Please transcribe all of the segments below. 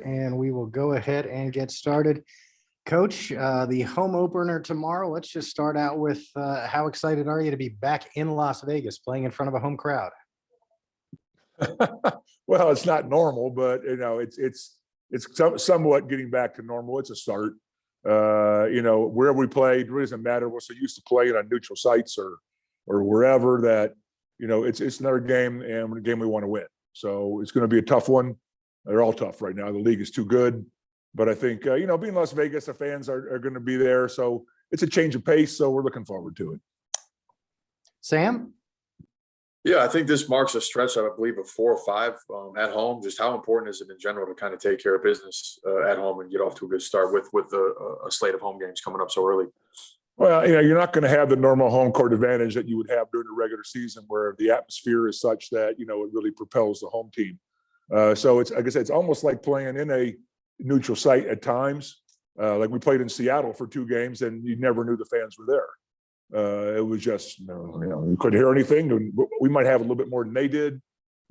And we will go ahead and get started. Coach, the home opener tomorrow. Let's just start out with how excited are you to be back in Las Vegas playing in front of a home crowd? Well, it's not normal, but it's somewhat getting back to normal. It's a start. Where we played really doesn't matter. We're so used to playing on neutral sites or wherever that it's another game and a game we want to win. So it's going to be a tough one. They're all tough right now. The league is too good, but I think being Las Vegas, the fans are going to be there. So it's a change of pace. So we're looking forward to it. Sam? Yeah, I think this marks a stretch, I believe, of 4 or 5 at home. Just how important is it in general to kind of take care of business at home and get off to a good start with a slate of home games coming up so early? Well, you're not going to have the normal home court advantage that you would have during the regular season, where the atmosphere is such that it really propels the home team. So it's, like I said, it's almost like playing in a neutral site at times. Like we played in Seattle for 2 games, and you never knew the fans were there. It was just, you couldn't hear anything. We might have a little bit more than they did,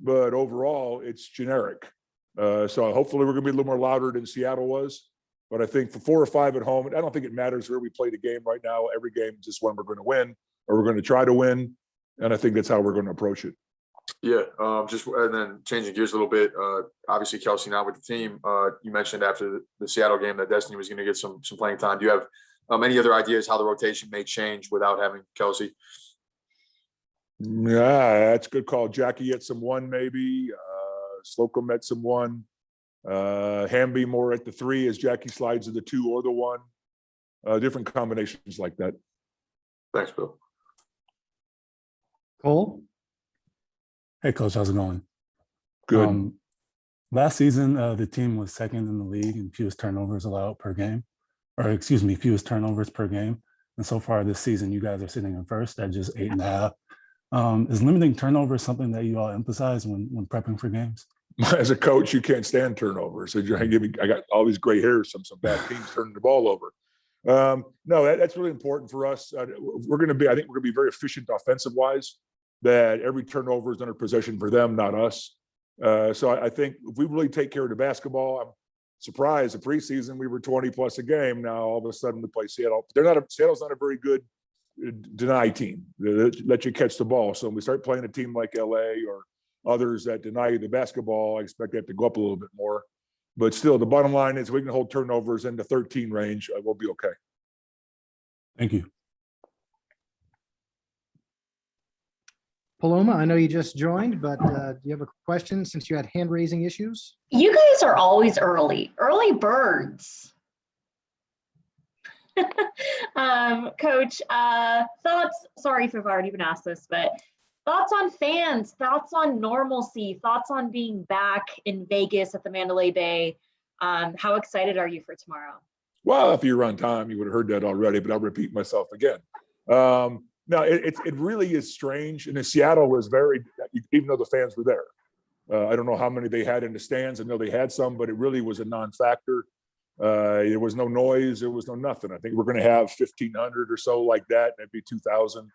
but overall, it's generic. So hopefully we're going to be a little more louder than Seattle was. But I think for 4 or 5 at home, I don't think it matters where we play the game right now. Every game is just one we're going to win, or we're going to try to win. And I think that's how we're going to approach it. Yeah, and then changing gears a little bit. Obviously, Kelsey now with the team. You mentioned after the Seattle game that Destiny was going to get some playing time. Do you have any other ideas how the rotation may change without having Kelsey? Yeah, that's a good call. Jackie at some 1 maybe. Slocum at some 1. Hamby more at the 3 as Jackie slides to the 2 or the 1. Different combinations like that. Thanks, Bill. Cole? Hey, Coach, how's it going? Good. Last season, the team was second in the league in fewest turnovers allowed per game, fewest turnovers per game. And so far this season, you guys are sitting in first at just 8.5. Is limiting turnovers something that you all emphasize when prepping for games? As a coach, you can't stand turnovers. So I got all these gray hairs from some bad teams turning the ball over. No, that's really important for us. I think we're going to be very efficient offensive wise, that every turnover is under possession for them, not us. So I think if we really take care of the basketball, I'm surprised the preseason we were 20 plus a game. Now all of a sudden we play Seattle. Seattle's not a very good deny team. They let you catch the ball. So when we start playing a team like LA or others that deny you the basketball, I expect that to go up a little bit more. But still, the bottom line is we can hold turnovers in the 13 range. We'll be okay. Thank you. Paloma, I know you just joined, but do you have a question since you had hand-raising issues? You guys are always early birds. Coach, thoughts, sorry if I've already been asked this, but thoughts on fans, thoughts on normalcy, thoughts on being back in Vegas at the Mandalay Bay. How excited are you for tomorrow? Well, if you were on time, you would have heard that already, but I'll repeat myself again. No, it really is strange. And in Seattle was even though the fans were there. I don't know how many they had in the stands. I know they had some, but it really was a non-factor. There was no noise. There was no nothing. I think we're going to have 1,500 or so like that, maybe 2,000,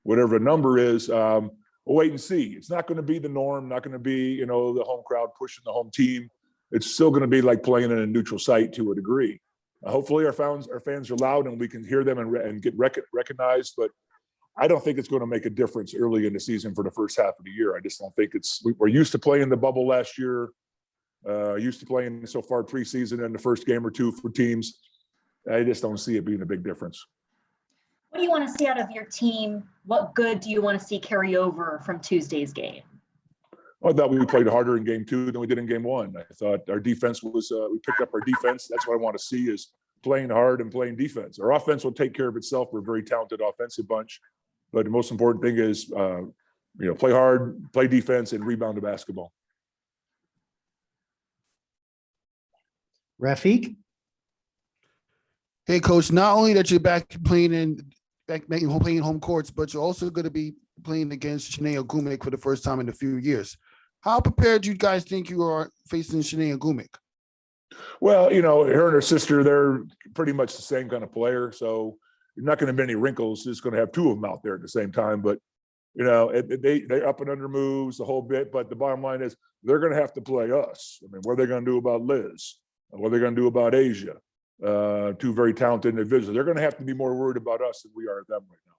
whatever the number is. We'll wait and see. It's not going to be the norm, not going to be, the home crowd pushing the home team. It's still going to be like playing in a neutral site to a degree. Hopefully our fans are loud and we can hear them and get recognized, but I don't think it's going to make a difference early in the season for the first half of the year. I just don't think we're used to playing the bubble last year, used to playing so far preseason in the first game or 2 for teams. I just don't see it being a big difference. What do you want to see out of your team? What good do you want to see carry over from Tuesday's game? I thought we played harder in game 2 than we did in game 1. I thought our defense was, we picked up our defense. That's what I want to see, is playing hard and playing defense. Our offense will take care of itself. We're a very talented offensive bunch. But the most important thing is, play hard, play defense, and rebound the basketball. Rafiq? Hey, Coach, not only that you're back playing home courts, but you're also going to be playing against Shanae Ogumik for the first time in a few years. How prepared do you guys think you are facing Shanae Ogumik? Well, her and her sister, they're pretty much the same kind of player. So you're not going to have any wrinkles. Just going to have 2 of them out there at the same time. But You know, they're up and under moves the whole bit, but the bottom line is they're going to have to play us. I mean, what are they going to do about Liz? What are they going to do about Asia? Two very talented individuals. They're going to have to be more worried about us than we are them right now.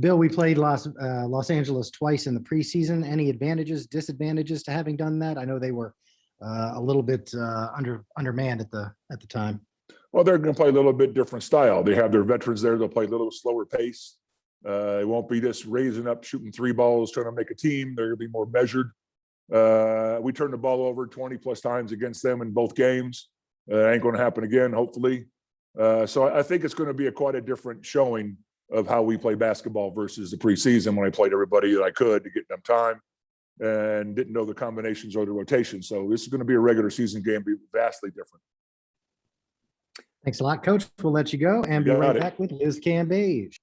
Bill, we played Los Angeles twice in the preseason. Any advantages, disadvantages to having done that? I know they were a little bit undermanned at the time. Well, they're going to play a little bit different style. They have their veterans there. They'll play a little slower pace. It won't be just raising up, shooting 3 balls, trying to make a team. They're going to be more measured. We turned the ball over 20 plus times against them in both games. Ain't going to happen again, hopefully. So I think it's going to be quite a different showing of how we play basketball versus the preseason when I played everybody that I could to get them time and didn't know the combinations or the rotation. So this is going to be a regular season game, be vastly different. Thanks a lot, Coach. We'll let you go and be Got right it. back with Liz Cambage.